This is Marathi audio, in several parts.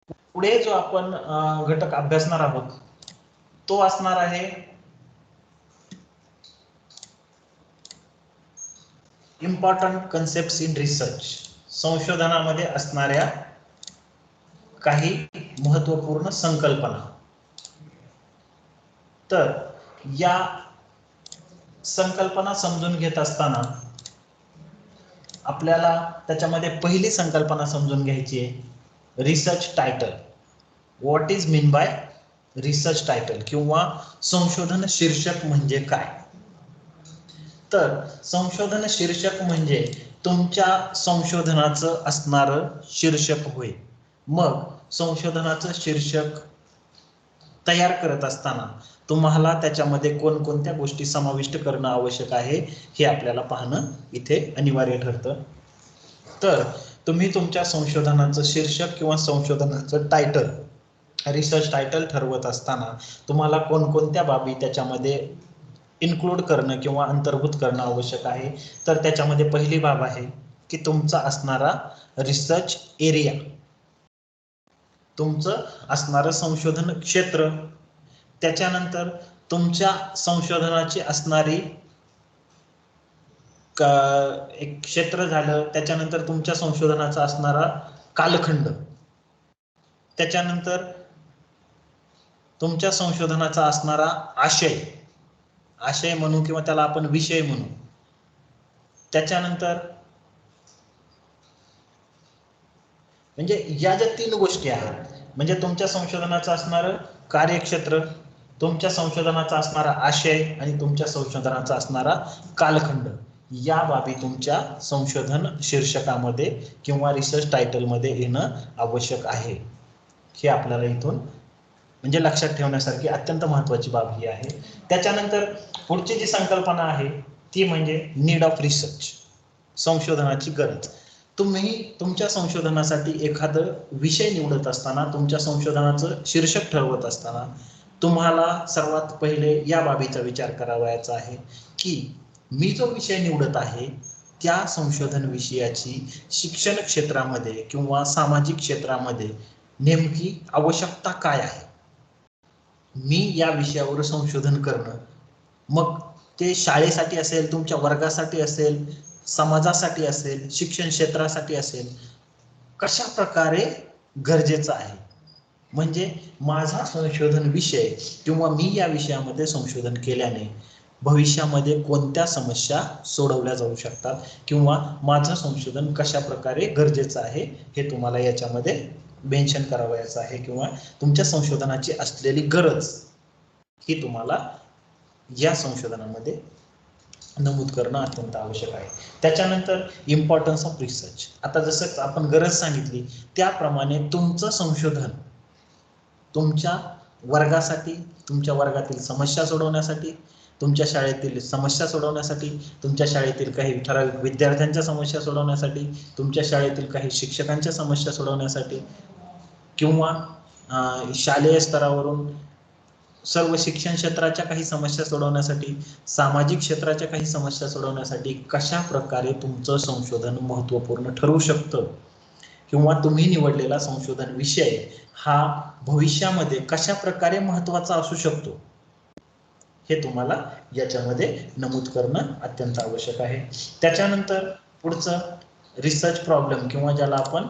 पुढे जो आपण घटक अभ्यासणार आहोत तो असणार आहे इम्पॉर्टंट कन्सेप्ट्स इन रिसर्च. संशोधनामध्ये असणाऱ्या काही महत्वपूर्ण संकल्पना. तर या संकल्पना समजून घेत असताना आपल्याला त्याच्यामध्ये पहिली संकल्पना समजून घ्यायची आहे research title. What is mean by research title किंवा संशोधन शीर्षक म्हणजे काय? तर संशोधन शीर्षक म्हणजे तुमच्या संशोधनाचं असणारं शीर्षक होय. मग संशोधनाचं शीर्षक तयार करत असताना तुम्हाला त्याच्यामध्ये कोणकोणत्या गोष्टी समाविष्ट करणं आवश्यक आहे हे आपल्याला पाहणं इथे अनिवार्य ठरतं. तर तुम्ही तुमच्या संशोधनाचं शीर्षक किंवा संशोधनाचं टायटल, रिसर्च टायटल ठरवत असताना तुम्हाला कोणकोणत्या बाबी त्याच्यामध्ये इन्क्लूड करणं किंवा अंतर्भूत करणं आवश्यक आहे. तर त्याच्यामध्ये पहिली बाब आहे की तुमचा असणारा रिसर्च एरिया, तुमचं असणारं संशोधन क्षेत्र, त्याच्यानंतर तुमच्या संशोधनाची असणारी एक क्षेत्र झालं, त्याच्यानंतर तुमच्या संशोधनाचा असणारा कालखंड, त्याच्यानंतर तुमच्या संशोधनाचा असणारा आशय म्हणू किंवा त्याला आपण विषय म्हणू, त्याच्यानंतर म्हणजे या ज्या तीन गोष्टी आहेत म्हणजे तुमच्या संशोधनाचं असणारं कार्यक्षेत्र, तुमच्या संशोधनाचा असणारा आशय आणि तुमच्या संशोधनाचा असणारा कालखंड, या बाबी तुमच्या संशोधन शीर्षकामध्ये किंवा रिसर्च टायटलमध्ये येणं आवश्यक आहे. हे आपल्याला इथून म्हणजे लक्षात ठेवण्यासारखी अत्यंत महत्त्वाची बाब ही आहे. त्याच्यानंतर पुढची जी संकल्पना आहे ती म्हणजे नीड ऑफ रिसर्च, संशोधनाची गरज. तुम्ही तुमच्या संशोधनासाठी एखादं विषय निवडत असताना, तुमच्या संशोधनाचं शीर्षक ठरवत असताना तुम्हाला सर्वात पहिले या बाबीचा विचार करावयाचा आहे की मी जो विषय निवडत आहे त्या संशोधन विषयाची शिक्षण क्षेत्रामध्ये किंवा सामाजिक क्षेत्रामध्ये नेमकी आवश्यकता काय आहे. मी या विषयावर संशोधन करणं, मग ते शाळेसाठी असेल, तुमच्या वर्गासाठी असेल, समाजासाठी असेल, शिक्षण क्षेत्रासाठी असेल, कशा प्रकारे गरजेचं आहे. म्हणजे माझा संशोधन विषय किंवा मी या विषयामध्ये संशोधन केल्याने भविष्यामध्ये कोणत्या समस्या सोडवल्या जाऊ शकतात किंवा माझं संशोधन कशा प्रकारे गरजेचं आहे हे तुम्हाला याच्यामध्ये मेन्शन करावयाचं आहे किंवा तुमच्या संशोधनाची असलेली गरज ही तुम्हाला या संशोधनामध्ये नमूद करणं अत्यंत आवश्यक आहे. त्याच्यानंतर इम्पॉर्टन्स ऑफ रिसर्च. आता जसं आपण गरज सांगितली त्याप्रमाणे तुमचं संशोधन तुमच्या वर्गासाठी, तुमच्या वर्गातील समस्या सोडवण्यासाठी, तुमच्या शाळेतील समस्या सोडवण्यासाठी, तुमच्या शाळेतील काही ठराविक विद्यार्थ्यांच्या समस्या सोडवण्यासाठी, तुमच्या शाळेतील काही शिक्षकांच्या समस्या सोडवण्यासाठी किंवा शालेय स्तरावरून सर्व शिक्षण क्षेत्राच्या काही समस्या सोडवण्यासाठी, सामाजिक क्षेत्राच्या काही समस्या सोडवण्यासाठी कशा प्रकारे तुमचं संशोधन महत्त्वपूर्ण ठरू शकतं किंवा तुम्ही निवडलेला संशोधन विषय हा भविष्यामध्ये कशा प्रकारे महत्त्वाचा असू शकतो हे तुम्हाला याच्यामध्ये नमूद करणं अत्यंत आवश्यक आहे. त्याच्यानंतर पुढचं रिसर्च प्रॉब्लेम किंवा ज्याला आपण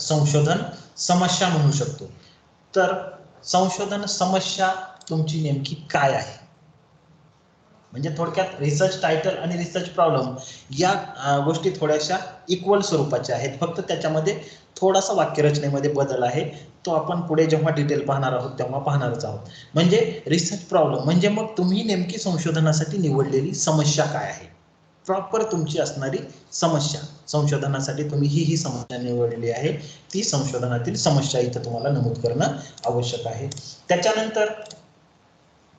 संशोधन समस्या म्हणू शकतो. तर संशोधन समस्या तुमची नेमकी काय आहे. म्हणजे थोडक्यात रिसर्च टायटल आणि रिसर्च प्रॉब्लेम या गोष्टी थोड्याशा इक्वल स्वरूपाच्या आहेत, फक्त त्याच्यामध्ये थोडासा वाक्यरचनेमध्ये बदल आहे. तो आपण पुढे जेव्हा डिटेल पाहणार आहोत तेव्हा पाहणारच आहोत. म्हणजे रिसर्च प्रॉब्लेम म्हणजे मग तुम्ही नेमकी संशोधनासाठी निवडलेली समस्या काय आहे, प्रॉपर तुमची असणारी समस्या. संशोधनासाठी तुम्ही ही समस्या निवडलेली आहे, ती संशोधनातील समस्या इथं तुम्हाला नमूद करणं आवश्यक आहे. त्याच्यानंतर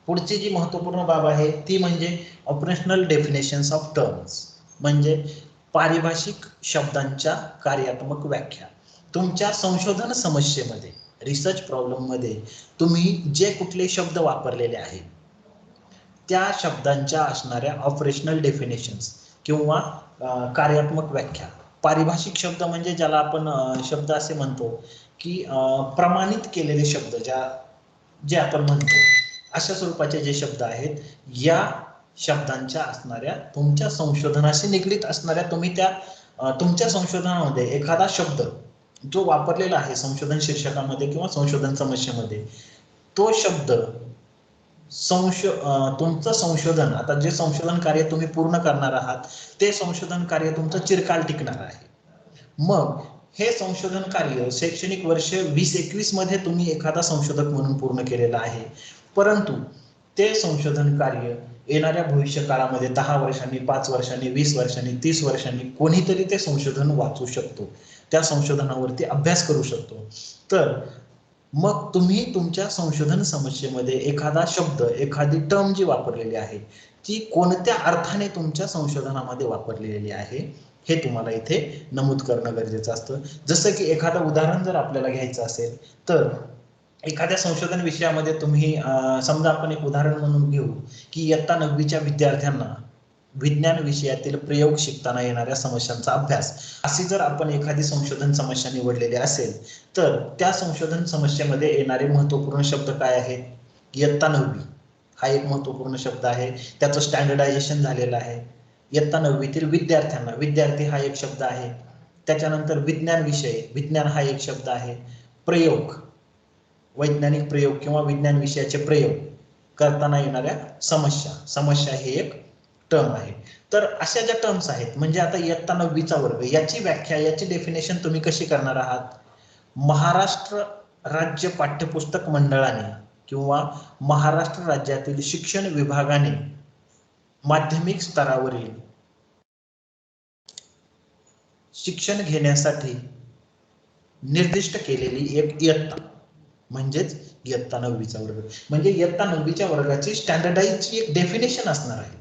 पुढची जी महत्त्वपूर्ण बाब आहे ती म्हणजे ऑपरेशनल डेफिनेशन्स ऑफ टर्म्स, म्हणजे पारिभाषिक शब्दांच्या कार्यात्मक व्याख्या. तुमच्या संशोधन समस्येमध्ये, रिसर्च प्रॉब्लेममध्ये तुम्ही जे कुठले शब्द वापरलेले आहेत त्या शब्दांच्या असणाऱ्या ऑपरेशनल डेफिनेशन्स किंवा कार्यात्मक व्याख्या पारिभाषिक शब्द म्हणजे ज्याला आपण शब्द असे म्हणतो की प्रमाणित केलेले शब्द जे आपण म्हणतो अशा स्वरूपाचे जे शब्द आहेत, या शब्दांच्या असणाऱ्या तुमच्या संशोधनाशी निगडीत असणाऱ्या तुम्ही त्या तुमच्या संशोधनामध्ये एखादा शब्द जो वापरलेला आहे संशोधन शीर्षकामध्ये किंवा संशोधन समस्येमध्ये, तो शब्द तुमचं संशोधन, आता जे संशोधन कार्य तुम्ही पूर्ण करणार आहात ते संशोधन कार्य तुमचं चिरकाल टिकणार आहे. मग हे संशोधन कार्य शैक्षणिक वर्ष 2021 मध्ये तुम्ही एखादा संशोधक म्हणून पूर्ण केलेलं आहे, परंतु ते संशोधन कार्य येणाऱ्या भविष्य काळामध्ये 10 वर्षांनी, 5 वर्षांनी, 20 वर्षांनी, 30 वर्षांनी कोणीतरी ते संशोधन वाचू शकतो, त्या संशोधनावरती अभ्यास करू शकतो. तर मग तुम्ही तुमच्या संशोधन समस्येमध्ये एखादा शब्द, एखादी टर्म जी वापरलेली आहे ती कोणत्या अर्थाने तुमच्या संशोधनामध्ये वापरलेली आहे हे तुम्हाला इथे नमूद करणं गरजेचं असतं. जसं की एखादं उदाहरण जर आपल्याला घ्यायचं असेल तर एखाद्या संशोधन विषयामध्ये तुम्ही समजा आपण एक उदाहरण म्हणून घेऊ की इयत्ता 9वीच्या विद्यार्थ्यांना विज्ञान विषयातील प्रयोग शिकताना येणाऱ्या समस्यांचा अभ्यास, अशी जर आपण एखादी संशोधन समस्या निवडलेली असेल तर त्या संशोधन समस्येमध्ये येणारे महत्वपूर्ण शब्द काय आहेत? इयत्ता 9वी हा एक महत्वपूर्ण शब्द आहे, त्याचं स्टँडर्डायझेशन झालेलं आहे. इयत्ता 9वीतील विद्यार्थ्यांना, विद्यार्थी हा एक शब्द आहे. त्याच्यानंतर विज्ञान विषय, विज्ञान हा एक शब्द आहे. प्रयोग, वैज्ञानिक प्रयोग किंवा विज्ञान विषयाचे प्रयोग करताना येणाऱ्या समस्या, समस्या हे एक टर्म आहे. तर अशा ज्या टर्म्स आहेत, म्हणजे आता इयत्ता 9वीचा वर्ग, याची व्याख्या, याची डेफिनेशन तुम्ही कशी करणार आहात? महाराष्ट्र राज्य पाठ्यपुस्तक मंडळाने किंवा महाराष्ट्र राज्यातील शिक्षण विभागाने माध्यमिक स्तरावरील शिक्षण घेण्यासाठी निर्दिष्ट केलेली एक इयत्ता म्हणजेच इयत्ता 9वीचा वर्ग. म्हणजे इयत्ता 9वीच्या वर्गाची स्टँडर्डाइजची एक डेफिनेशन असणार आहे.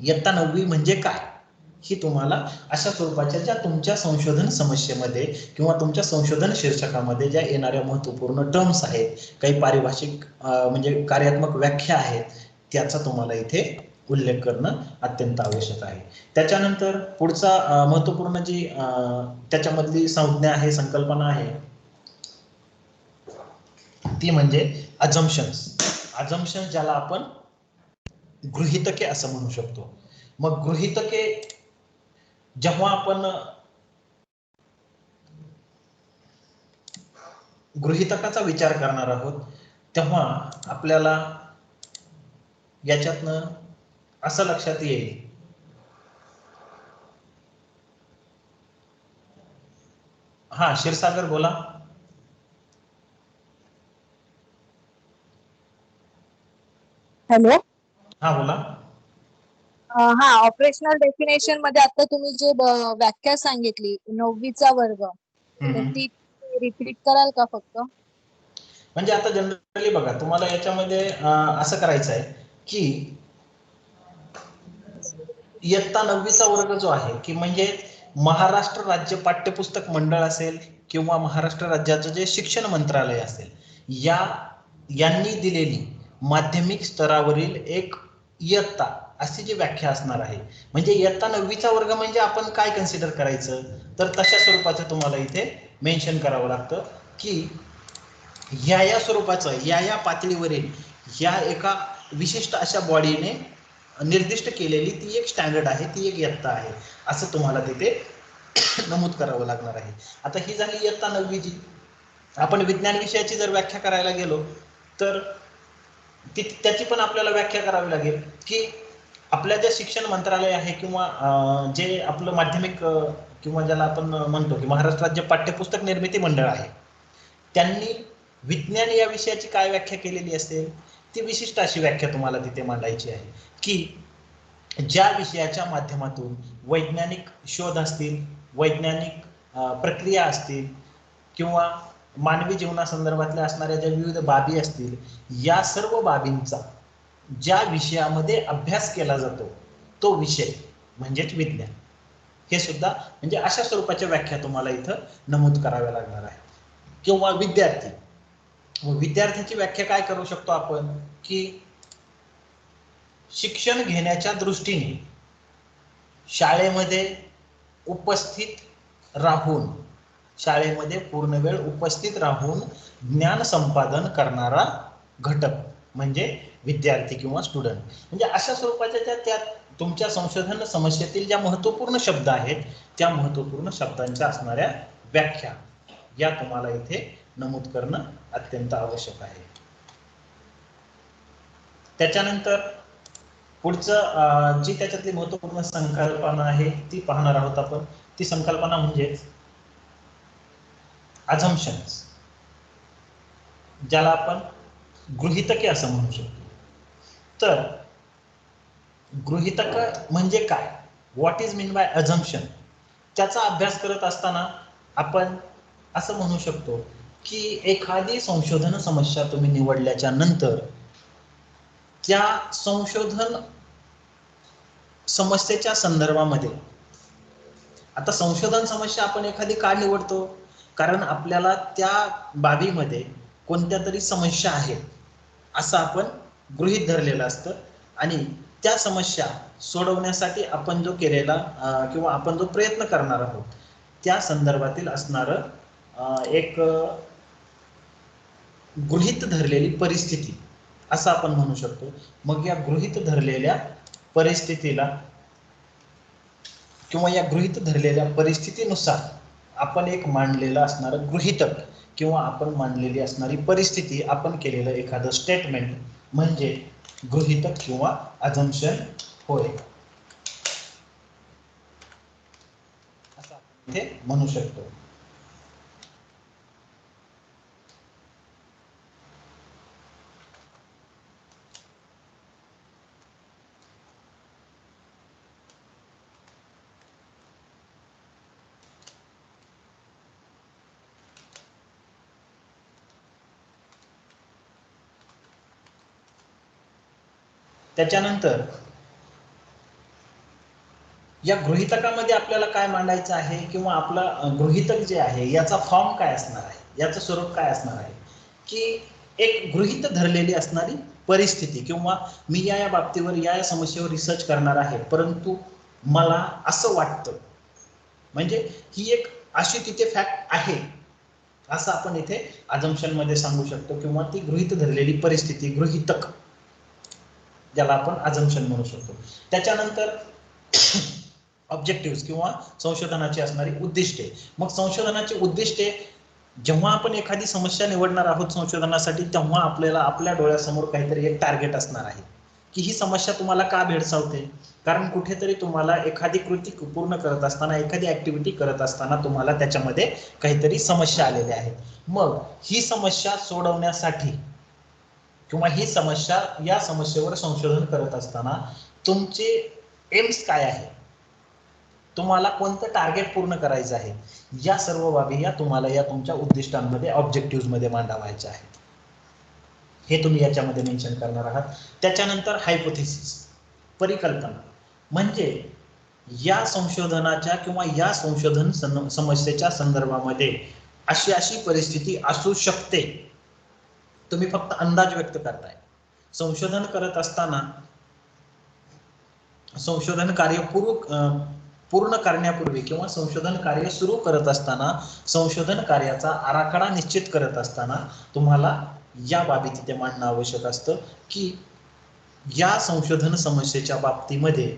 इयत्ता 9वी म्हणजे काय ही तुम्हाला अशा स्वरूपाच्या ज्या तुमच्या संशोधन समस्येमध्ये किंवा तुमच्या संशोधन शीर्षकामध्ये ज्या येणाऱ्या महत्वपूर्ण टर्म्स आहेत, काही पारिभाषिक म्हणजे कार्यात्मक व्याख्या आहेत, त्याचा तुम्हाला इथे उल्लेख करणं अत्यंत आवश्यक आहे. त्याच्यानंतर पुढचा महत्वपूर्ण जी त्याच्यामधली संज्ञा आहे, संकल्पना आहे, ती म्हणजे अझम्पशन्स. अझम्पशन्स ज्याला आपण गृहीतके असं म्हणू शकतो. मग गृहीतके जेव्हा आपण गृहीतकाचा विचार करणार आहोत तेव्हा आपल्याला याच्यातनं असं लक्षात येईल, हा क्षीरसागर बोला. हॅलो, हा बोला. हा, ऑपरेशनल डेफिनेशन मध्ये आता तुम्ही जे व्याख्या सांगितली 9वीचा वर्ग, तर ती रिपीट कराल का फक्त? म्हणजे आता जनरली बघा, तुम्हाला याच्यामध्ये असं करायचं आहे की इयत्ता 9वीचा वर्ग जो आहे की म्हणजे महाराष्ट्र राज्य पाठ्यपुस्तक मंडळ असेल किंवा महाराष्ट्र राज्याचं जे शिक्षण मंत्रालय असेल, यांनी दिलेली माध्यमिक स्तरावरील एक इयत्ता अशी जी व्याख्या असणार आहे. म्हणजे इयत्ता 9वीचा वर्ग म्हणजे आपण काय कन्सिडर करायचं, तर तशा स्वरूपाचं तुम्हाला इथे मेन्शन करावं लागतं की या स्वरूपाचं, या पातळीवरील या एका विशिष्ट अशा बॉडीने निर्दिष्ट केलेली ती एक स्टँडर्ड आहे, ती एक इयत्ता आहे, असं तुम्हाला तिथे नमूद करावं लागणार आहे. आता ही झाली इयत्ता 9वीची. आपण विज्ञान विषयाची जर व्याख्या करायला गेलो तर त्याची पण आपल्याला व्याख्या करावी लागेल की आपल्या ज्या शिक्षण मंत्रालय आहे किंवा जे आपलं माध्यमिक किंवा ज्याला आपण म्हणतो की महाराष्ट्र राज्य पाठ्यपुस्तक निर्मिती मंडळ आहे, त्यांनी विज्ञान या विषयाची काय व्याख्या केलेली असेल, ती विशिष्ट अशी व्याख्या तुम्हाला तिथे मांडायची आहे की ज्या विषयाच्या माध्यमातून वैज्ञानिक शोध असतील, वैज्ञानिक प्रक्रिया असतील किंवा मानवी जीवनासंदर्भातल्या असणाऱ्या ज्या विविध बाबी असतील, या सर्व बाबींचा ज्या विषयामध्ये अभ्यास केला जातो तो विषय म्हणजेच विज्ञान. हे सुद्धा म्हणजे अशा स्वरूपाच्या व्याख्या तुम्हाला इथं नमूद कराव्या लागणार आहे. किंवा विद्यार्थी, विद्यार्थ्याची व्याख्या काय करू शकतो आपण की शिक्षण घेण्याच्या दृष्टीने शाळेमध्ये उपस्थित राहून, शाळेमध्ये पूर्ण वेळ उपस्थित राहून ज्ञान संपादन करणारा घटक म्हणजे विद्यार्थी किंवा स्टुडंट. म्हणजे अशा स्वरूपाच्या त्या तुमच्या संशोधन समस्येतील ज्या महत्वपूर्ण शब्द आहेत त्या महत्वपूर्ण शब्दांच्या असणाऱ्या व्याख्या या तुम्हाला इथे नमूद करणं अत्यंत आवश्यक आहे. त्याच्यानंतर पुढचं जी त्याच्यातली महत्वपूर्ण संकल्पना आहे ती पाहणार आहोत आपण. ती संकल्पना म्हणजे अझम्पशन्स, ज्याला आपण गृहीतके असं म्हणू शकतो. तर गृहीतक म्हणजे काय, what is mean by assumption, त्याचा अभ्यास करत असताना आपण असं म्हणू शकतो की एखादी संशोधन समस्या तुम्ही निवडल्याच्या नंतर त्या संशोधन समस्येच्या संदर्भामध्ये, आता संशोधन समस्या आपण एखादी का निवडतो, कारण आपल्याला त्या बाबीमध्ये कोणत्या तरी समस्या आहेत असं आपण गृहीत धरलेलं असतं आणि त्या समस्या सोडवण्यासाठी आपण जो केलेला किंवा आपण जो प्रयत्न करणार आहोत त्या संदर्भातील असणारं एक गृहीत धरलेली परिस्थिती असं आपण म्हणू शकतो. मग या गृहीत धरलेल्या परिस्थितीला किंवा या गृहीत धरलेल्या परिस्थितीनुसार आपण एक मांडलेलं असणारं गृहीतक किंवा आपण मांडलेली असणारी परिस्थिती, आपण केलेलं एखादं स्टेटमेंट म्हणजे गृहीतक किंवा अझम्पशन होय असं आपण इथे म्हणू शकतो. त्याच्यानंतर या गृहीतकामध्ये आपल्याला काय मांडायचं आहे किंवा आपलं गृहीतक जे आहे याचा फॉर्म काय असणार आहे, याचं स्वरूप काय असणार आहे की एक गृहीत धरलेली असणारी परिस्थिती किंवा मी या बाबतीवर या समस्येवर रिसर्च करणार आहे परंतु मला असं वाटतं, म्हणजे ही एक अशी तिथे फॅक्ट आहे असं आपण इथे अझम्पशन मध्ये सांगू शकतो किंवा ती गृहीत धरलेली परिस्थिती, गृहीतक, ज्याला आपण अझम्पशन म्हणू शकतो. त्याच्यानंतर ऑब्जेक्टिव्ह किंवा संशोधनाची असणारी उद्दिष्टे. मग संशोधनाची उद्दिष्टे, जेव्हा आपण एखादी समस्या निवडणार आहोत संशोधनासाठी तेव्हा आपल्याला आपल्या डोळ्यासमोर काहीतरी एक टार्गेट असणार आहे की ही समस्या तुम्हाला का भेडसावते, कारण कुठेतरी तुम्हाला एखादी कृती पूर्ण करत असताना, एखादी ऍक्टिव्हिटी करत असताना तुम्हाला त्याच्यामध्ये काहीतरी समस्या आलेल्या आहेत. मग ही समस्या सोडवण्यासाठी किंवा ही समस्या, या समस्येवर संशोधन करत असताना तुमचे एम्स काय आहे, तुम्हाला कोणतं टार्गेट पूर्ण करायचं आहे, या सर्व बाबी या तुम्हाला या तुमच्या उद्दिष्टांमध्ये, ऑब्जेक्टिव्ह मध्ये मांडावायच्या आहेत. हे तुम्ही याच्यामध्ये मेन्शन करणार आहात. त्याच्यानंतर हायपोथेसिस, परिकल्पना, म्हणजे या संशोधनाच्या किंवा या संशोधन समस्येच्या संदर्भामध्ये अशी अशी परिस्थिती असू शकते. तुम्ही फक्त अंदाज व्यक्त करताय. संशोधन करत असताना संशोधन कार्य पूर्ण करण्यापूर्वी किंवा संशोधन कार्य सुरू करत असताना, संशोधन कार्याचा आराखडा निश्चित करत असताना तुम्हाला या बाबी तिथे मांडणं आवश्यक असतं की या संशोधन समस्येच्या बाबतीमध्ये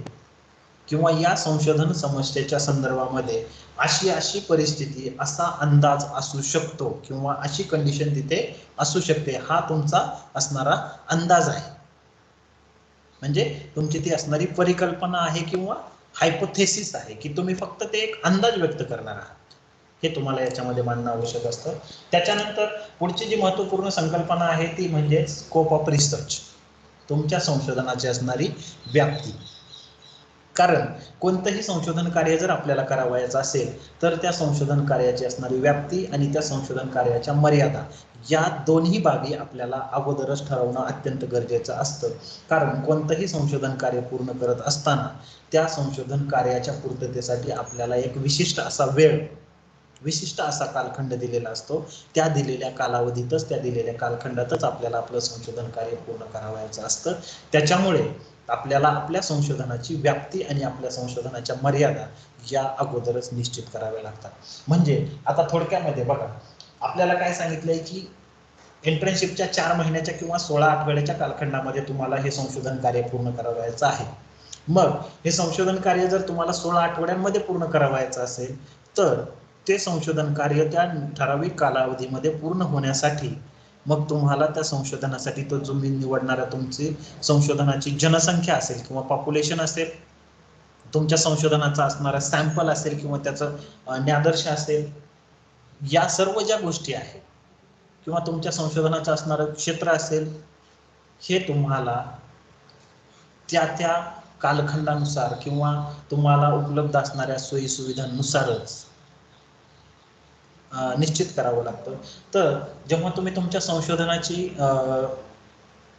किंवा या संशोधन समस्येच्या संदर्भामध्ये अशी अशी परिस्थिती, असा अंदाज असू शकतो किंवा अशी कंडिशन तिथे असू शकते, हा तुमचा असणारा अंदाज आहे. म्हणजे तुमची ती असणारी परिकल्पना आहे किंवा हायपोथेसिस आहे की तुम्ही फक्त ते एक अंदाज व्यक्त करणार आहात, हे तुम्हाला याच्यामध्ये मांडणं आवश्यक असतं. त्याच्यानंतर पुढची जी महत्वपूर्ण संकल्पना आहे ती म्हणजे स्कोप ऑफ रिसर्च, तुमच्या संशोधनाची असणारी व्याप्ती. कारण कोणतंही संशोधन कार्य जर आपल्याला करावयाचं असेल तर त्या संशोधन कार्याची असणारी व्याप्ती आणि त्या संशोधन कार्याच्या मर्यादा या दोन्ही बाबी आपल्याला अगोदरच ठरवणं अत्यंत गरजेचं असतं. कारण कोणतंही संशोधन कार्य पूर्ण करत असताना त्या संशोधन कार्याच्या पूर्ततेसाठी आपल्याला एक विशिष्ट असा वेळ, विशिष्ट असा कालखंड दिलेला असतो. त्या दिलेल्या कालावधीतच, त्या दिलेल्या कालखंडातच आपल्याला आपलं संशोधन कार्य पूर्ण करावयाचं असतं. त्याच्यामुळे आपल्याला आपल्या संशोधनाची व्याप्ती आणि आपल्या संशोधनाच्या मर्यादा या अगोदरच निश्चित कराव्या लागतात. म्हणजे आता थोडक्यामध्ये बघा, आपल्याला काय सांगितलंय की इंटर्नशिपच्या 4 महिन्याच्या किंवा 16 आठवड्याच्या कालखंडामध्ये तुम्हाला हे संशोधन कार्य पूर्ण करावयाचं आहे. मग हे संशोधन कार्य जर तुम्हाला 16 आठवड्यांमध्ये पूर्ण करावयाचं असेल तर ते संशोधन कार्य त्या ठराविक कालावधीमध्ये पूर्ण होण्यासाठी मग तुम्हाला त्या संशोधनासाठी तो तुम्ही निवडणारा तुमची संशोधनाची जनसंख्या असेल किंवा पॉप्युलेशन असेल, तुमच्या संशोधनाचा असणारा सॅम्पल असेल किंवा त्याचं न्यादर्श असेल, या सर्व ज्या गोष्टी आहेत किंवा तुमच्या संशोधनाचं असणारं क्षेत्र असेल, हे तुम्हाला त्या त्या कालखंडानुसार किंवा तुम्हाला उपलब्ध असणाऱ्या सोयी सुविधांनुसारच निश्चित करावं लागतं. तर जेव्हा तुम्ही तुमच्या संशोधनाची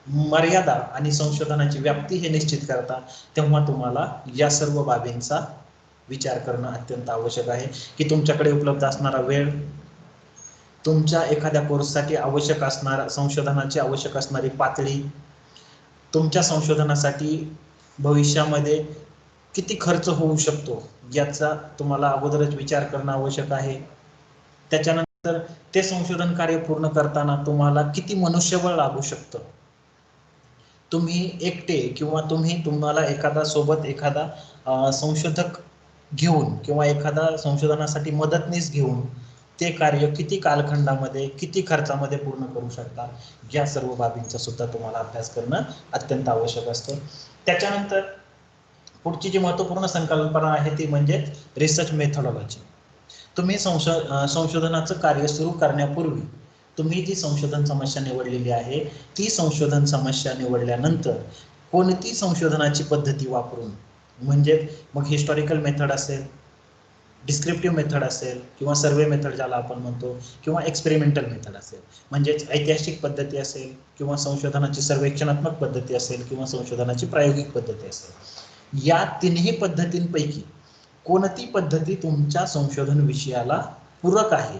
मर्यादा आणि संशोधनाची व्याप्ती हे निश्चित करता, तेव्हा तुम्हाला या सर्व बाबींचा विचार करणं अत्यंत आवश्यक आहे की तुमच्याकडे उपलब्ध असणारा वेळ, तुमच्या एखाद्या कोर्ससाठी आवश्यक असणारा संशोधनाची आवश्यक असणारी पातळी, तुमच्या संशोधनासाठी भविष्यामध्ये किती खर्च होऊ शकतो याचा तुम्हाला अगोदरच विचार करणं आवश्यक आहे. त्याच्यानंतर ते संशोधन कार्य पूर्ण करताना तुम्हाला किती मनुष्यबळ लागू शकतं, तुम्ही एकटे किंवा तुम्हाला एखादा सोबत एखादा संशोधक घेऊन किंवा एखादा संशोधनासाठी मदतनीस घेऊन ते कार्य किती कालखंडामध्ये किती खर्चामध्ये पूर्ण करू शकता, या सर्व बाबींचा सुद्धा तुम्हाला अभ्यास करणं अत्यंत आवश्यक असतं. त्याच्यानंतर पुढची जी महत्त्वपूर्ण संकल्पना आहे ती म्हणजे रिसर्च मेथॉडॉलॉजी. तुम्ही संशोधनाचं कार्य सुरू करण्यापूर्वी तुम्ही जी संशोधन समस्या निवडलेली आहे ती संशोधन समस्या निवडल्यानंतर कोणती संशोधनाची पद्धती वापरून, म्हणजे मग हिस्टॉरिकल मेथड असेल, डिस्क्रिप्टिव्ह मेथड असेल किंवा सर्वे मेथड ज्याला आपण म्हणतो, किंवा एक्सपेरिमेंटल मेथड असेल म्हणजेच ऐतिहासिक पद्धती असेल किंवा संशोधनाची सर्वेक्षणात्मक पद्धती असेल किंवा संशोधनाची प्रायोगिक पद्धती असेल, या तिन्ही पद्धतींपैकी कोणती पद्धती तुमच्या संशोधन विषयाला पूरक आहे,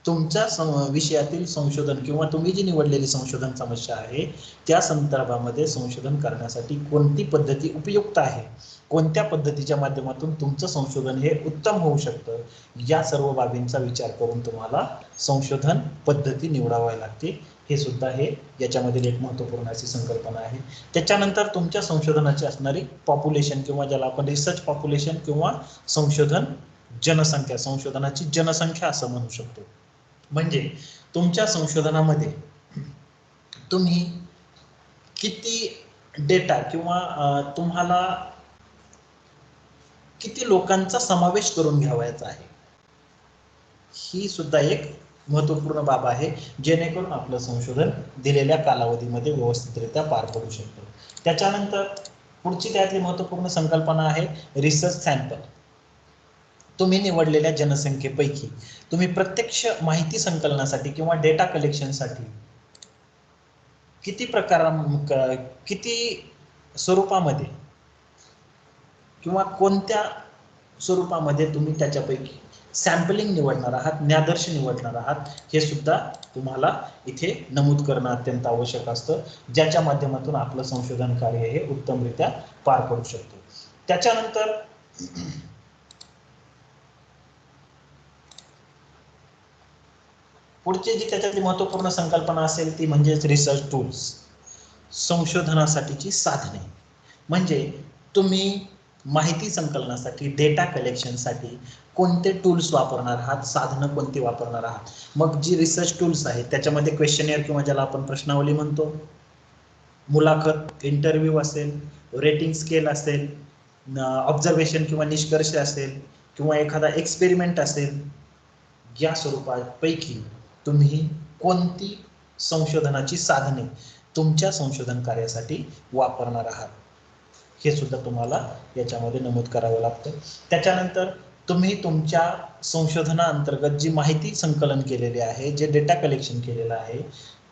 तुमच्या विषयातील संशोधन किंवा तुम्ही जी निवडलेली संशोधन समस्या आहे त्या संदर्भामध्ये संशोधन करण्यासाठी कोणती पद्धती उपयुक्त आहे, कोणत्या पद्धतीच्या माध्यमातून तुमचं संशोधन हे उत्तम होऊ शकतं, या सर्व बाबींचा विचार करून तुम्हाला संशोधन पद्धती निवडावी लागते. हे सुद्धा याच्यामधील एक महत्त्वपूर्ण अशी संकल्पना आहे. त्याच्यानंतर तुमच्या संशोधनाची असणारी पॉप्युलेशन किंवा ज्याला आपण रिसर्च पॉप्युलेशन किंवा संशोधन जनसंख्या, संशोधनाची जनसंख्या असं म्हणू शकतो. म्हणजे तुमच्या संशोधनामध्ये तुम्ही किती डेटा किंवा तुम्हाला किती लोकांचा समावेश करून घ्यावायचा आहे, ही सुद्धा एक महत्त्वपूर्ण बाब आहे जेणेकरून आपलं संशोधन दिलेल्या कालावधीमध्ये व्यवस्थितरित्या पार पडू शकतं. त्याच्यानंतर पुढची त्यातली महत्त्वपूर्ण संकल्पना आहे रिसर्च सॅम्पल. तुम्ही निवडलेल्या जनसंख्येपैकी तुम्ही प्रत्यक्ष माहिती संकलनासाठी किंवा डेटा कलेक्शनसाठी किती स्वरूपामध्ये किंवा कोणत्या स्वरूपामध्ये तुम्ही त्याच्यापैकी सॅम्पलिंग निवडणार आहात, न्यादर्श निवडणार आहात, हे सुद्धा तुम्हाला इथे नमूद करणं अत्यंत आवश्यक असतं, ज्याच्या माध्यमातून आपलं संशोधन कार्य हे उत्तमरित्या पार पडू शकतो. त्याच्यानंतर पुढची जी त्याच्यातली महत्त्वपूर्ण संकल्पना असेल ती म्हणजे रिसर्च टूल्स, संशोधनासाठीची साधने. म्हणजे तुम्ही माहिती संकलनासाठी, डेटा कलेक्शनसाठी कोणते टूल्स वापरणार आहात, साधनं कोणती वापरणार आहात. मग जी रिसर्च टूल्स आहेत त्याच्यामध्ये क्वेश्चनियर किंवा ज्याला आपण प्रश्नावली म्हणतो, मुलाखत, इंटरव्ह्यू असेल, रेटिंग स्केल असेल, ऑब्झर्वेशन किंवा निष्कर्ष असेल किंवा एखादा एक्सपेरिमेंट असेल, या स्वरूपापैकी तुम्ही कोणती संशोधनाची साधने तुमच्या संशोधन कार्यासाठी वापरणार आहात, हे सुद्धा तुम्हाला याच्यामध्ये नमूद करावं लागतं. त्याच्यानंतर तुम्ही तुमच्या संशोधनाअंतर्गत जी माहिती संकलन केलेली आहे, जे डेटा कलेक्शन केलेलं आहे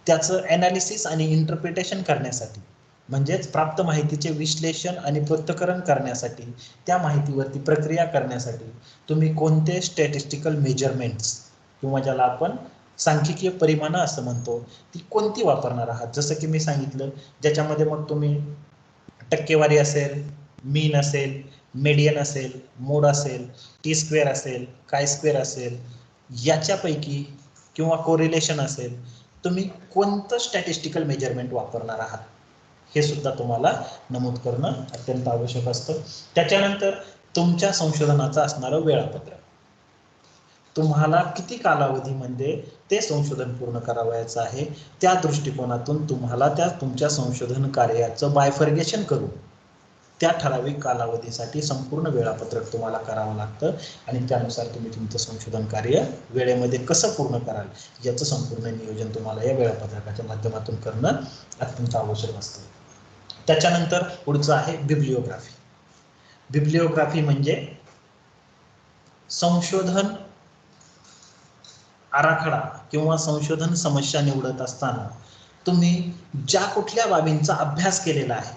त्याचं ॲनालिसिस आणि इंटरप्रिटेशन करण्यासाठी, म्हणजेच प्राप्त माहितीचे विश्लेषण आणि पृथक्करण करण्यासाठी, त्या माहितीवरती प्रक्रिया करण्यासाठी तुम्ही कोणते स्टॅटिस्टिकल मेजरमेंट्स किंवा ज्याला आपण सांख्यिकीय परिमाणं असं म्हणतो ती कोणती वापरणार आहात. जसं की मी सांगितलं, ज्याच्यामध्ये मग तुम्ही टक्केवारी असेल, मीन असेल, मीडियन असेल, मोड असेल, टी स्क्वेअर असेल, काय स्क्वेअर असेल, याच्यापैकी किंवा कोरिलेशन असेल, तुम्ही कोणतं स्टॅटिस्टिकल मेजरमेंट वापरणार आहात हे सुद्धा तुम्हाला नमूद करणं अत्यंत आवश्यक असतं. त्याच्यानंतर तुमच्या संशोधनाचं असणारं वेळापत्रक, तुम्हाला किती कालावधीमध्ये ते संशोधन पूर्ण करावयाचं आहे, त्या दृष्टिकोनातून तुम्हाला त्या तुमच्या संशोधन कार्याचं बायफर्गेशन करून त्या ठराविक कालावधीसाठी संपूर्ण वेळापत्रक तुम्हाला करावं लागतं आणि त्यानुसार तुम्ही तुमचं संशोधन कार्य वेळेमध्ये कसं पूर्ण कराल याचं संपूर्ण नियोजन तुम्हाला या वेळापत्रकाच्या माध्यमातून करणं अत्यंत आवश्यक असतं. त्याच्यानंतर पुढचं आहे बिब्लिओग्राफी. बिब्लिओग्राफी म्हणजे संशोधन आराखडा किंवा संशोधन समस्या निवडत असताना तुम्ही ज्या कुठल्या बाबींचा अभ्यास केलेला आहे,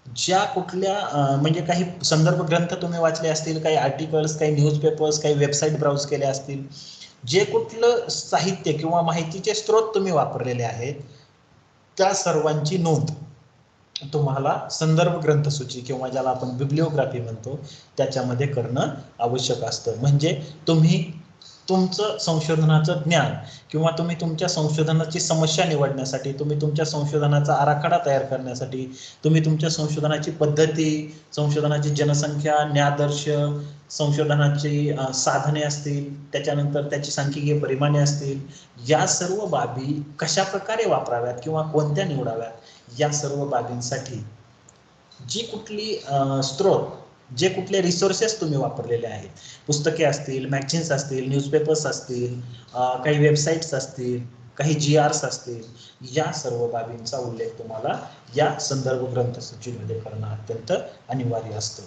ज्या कुठल्या म्हणजे काही संदर्भ ग्रंथ तुम्ही वाचले असतील, काही आर्टिकल्स, काही न्यूजपेपर्स, काही वेबसाईट ब्राउज केले असतील, जे कुठलं साहित्य किंवा माहितीचे स्रोत तुम्ही वापरलेले आहेत, त्या सर्वांची नोंद तुम्हाला संदर्भ ग्रंथसूची किंवा ज्याला आपण बिब्लिओग्राफी म्हणतो त्याच्यामध्ये करणं आवश्यक असतं. म्हणजे तुम्ही तुमचं संशोधनाचं ज्ञान किंवा तुम्ही तुमच्या संशोधनाची समस्या निवडण्यासाठी, तुम्ही तुमच्या संशोधनाचा आराखडा तयार करण्यासाठी, तुम्ही तुमच्या संशोधनाची पद्धती, संशोधनाची जनसंख्या, ज्ञादर्श, संशोधनाची साधने असतील, त्याच्यानंतर त्याची सांख्यिकीय परिमाणे असतील, या सर्व बाबी कशा प्रकारे वापराव्यात किंवा कोणत्या निवडाव्यात या सर्व बाबींसाठी जी कुठली स्रोत, जे कुठले रिसोर्सेस तुम्ही वापरलेले आहेत, पुस्तके असतील, मॅगझिन्स असतील, न्यूजपेपर्स असतील, काही वेबसाईट्स असतील, काही GRs असतील, या सर्व बाबींचा उल्लेख तुम्हाला या संदर्भ ग्रंथसूचीमध्ये करणं अत्यंत अनिवार्य असतं.